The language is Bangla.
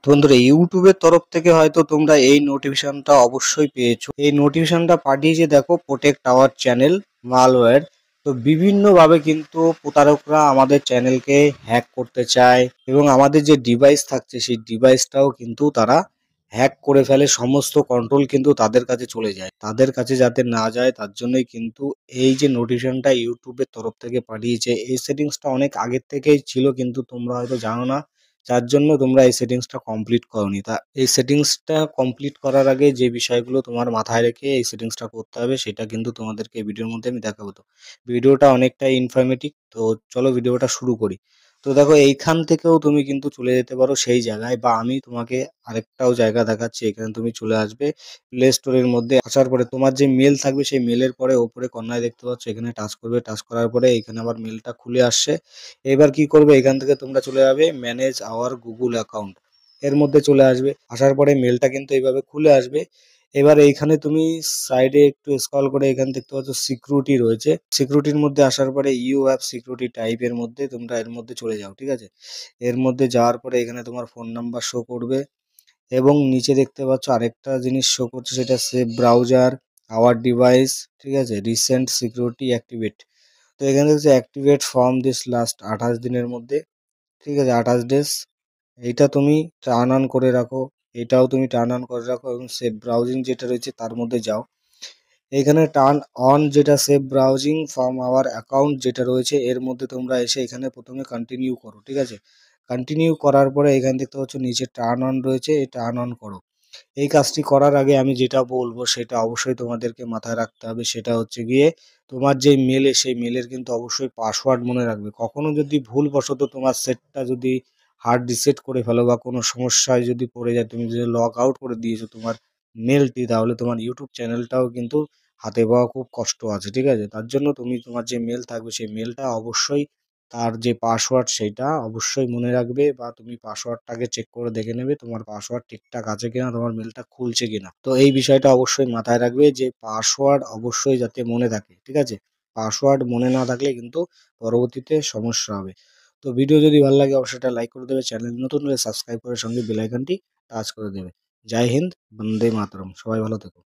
তো বন্ধুরা ইউটিউবের তরফ থেকে হয়তো তোমরা এই নোটিফিকেশনটা অবশ্যই পেয়েছো। এই নোটিফিকেশনটা পাঠিয়েছে দেখো প্রোটেক্ট আওয়ার চ্যানেল মালওয়্যার। তো বিভিন্নভাবে কিন্তু প্রতারকরা আমাদের চ্যানেলকে হ্যাক করতে চায় এবং আমাদের যে ডিভাইস থাকছে সেই ডিভাইসটাও কিন্তু তারা হ্যাক করে ফেলে। সমস্ত কন্ট্রোল কিন্তু তাদের কাছে চলে যায়, তাদের কাছে যাতে না যায় তার জন্যই কিন্তু এই যে নোটিফিকেশনটা ইউটিউবের তরফ থেকে পাঠিয়েছে। এই সেটিংসটা অনেক আগের থেকেই ছিল কিন্তু তোমরা হয়তো জানো না, যার জন্য তোমরা এই সেটিংসটা কমপ্লিট করোনি। তা এই সেটিংসটা কমপ্লিট করার আগে যে বিষয়গুলো তোমার মাথায় রেখে এই সেটিংসটা করতে হবে সেটা কিন্তু তোমাদেরকে এই ভিডিওর মধ্যে আমি দেখাবো। তো ভিডিওটা অনেকটাই ইনফরমেটিভ, তো চলো ভিডিওটা শুরু করি। তো দেখো এইখান থেকেও তুমি কিন্তু চলে যেতে পারো সেই জায়গায়, বা আমি তোমাকে আরেকটাও জায়গা দেখাচ্ছি। এখানে তুমি চলে আসবে প্লে স্টোরের মধ্যে। আসার পরে তোমার যে মেল থাকবে সেই মেলের পরে ওপরে কর্নারে দেখতে পাচ্ছ, এখানে টাচ করবে। টাচ করার পরে এখানে আবার মেলটা খুলে আসছে। এবার কি করবে, এখান থেকে তোমরা চলে যাবে ম্যানেজ আওয়ার গুগল অ্যাকাউন্ট, এর মধ্যে চলে আসবে। আসার পরে মেলটা কিন্তু এইভাবে খুলে আসবে। এবার এইখানে তুমি সাইডে একটু স্ক্রল করে এখানে দেখতে পাচ্ছ সিকিউরিটি রয়েছে। সিকিউরিটির মধ্যে আসার পরে ইউ অ্যাপ সিকিউরিটি টাইপের মধ্যে তোমরা এর মধ্যে চলে যাও, ঠিক আছে। এর মধ্যে যাওয়ার পরে এখানে তোমার ফোন নাম্বার শো করবে এবং নিচে দেখতে পাচ্ছ আরেকটা জিনিস শো করছে, সেটা সেভ ব্রাউজার আওয়ার ডিভাইস, ঠিক আছে, রিসেন্ট সিকিউরিটি অ্যাক্টিভেট। তো এখানে হচ্ছে অ্যাক্টিভেট ফ্রম দিস লাস্ট 28 দিনের মধ্যে, ঠিক আছে, 28 ডেজ। এইটা তুমি টার্ন অন করে রাখো, এটাও তুমি টার্ন অন করে রাখো এবং সেভ ব্রাউজিং যেটা রয়েছে তার মধ্যে যাও। এখানে টার্ন অন যেটা save browsing from our account যেটা রয়েছে এর মধ্যে তোমরা এসে এখানে প্রথমে কন্টিনিউ করো, ঠিক আছে। কন্টিনিউ করার পরে এখানে দেখতে পাচ্ছ নিচে টার্ন অন রয়েছে, এই টার্ন অন করো। এই কাজটি করার আগে আমি যেটা বলবো সেটা অবশ্যই তোমাদেরকে মাথায় রাখতে হবে, সেটা হচ্ছে গিয়ে তোমার যে মেলে সেই মেলের কিন্তু অবশ্যই পাসওয়ার্ড মনে রাখবে। কখনো যদি ভুলবশত তোমার সেটটা যদি হার্ড রিসেট করে ফেলো বা কোনো সমস্যায় যদি পড়ে যায়, তুমি যদি লগ আউট করে দিয়েছো তোমার মেলটি, তাহলে তোমার ইউটিউব চ্যানেলটাও কিন্তু হাতে পাওয়া খুব কষ্ট আছে, ঠিক আছে। তার জন্য তুমি তোমার যে মেল থাকবে সেই মেলটা অবশ্যই তার যে পাসওয়ার্ড সেটা অবশ্যই মনে রাখবে, বা তুমি পাসওয়ার্ডটাকে চেক করে দেখে নেবে তোমার পাসওয়ার্ড ঠিকঠাক আছে কিনা, তোমার মেলটা খুলছে কিনা। তো এই বিষয়টা অবশ্যই মাথায় রাখবে যে পাসওয়ার্ড অবশ্যই যাতে মনে থাকে, ঠিক আছে। পাসওয়ার্ড মনে না থাকলে কিন্তু পরবর্তীতে সমস্যা হবে। তো ভিডিও যদি ভালো লাগে অবশ্যই একটা লাইক করে দেবে, চ্যানেল নতুন হলে সাবস্ক্রাইব করে সঙ্গে বেল আইকনটি টাচ করে দেবে। জয় হিন্দ, বন্দে মাতরম, সবাই ভালো থেকো।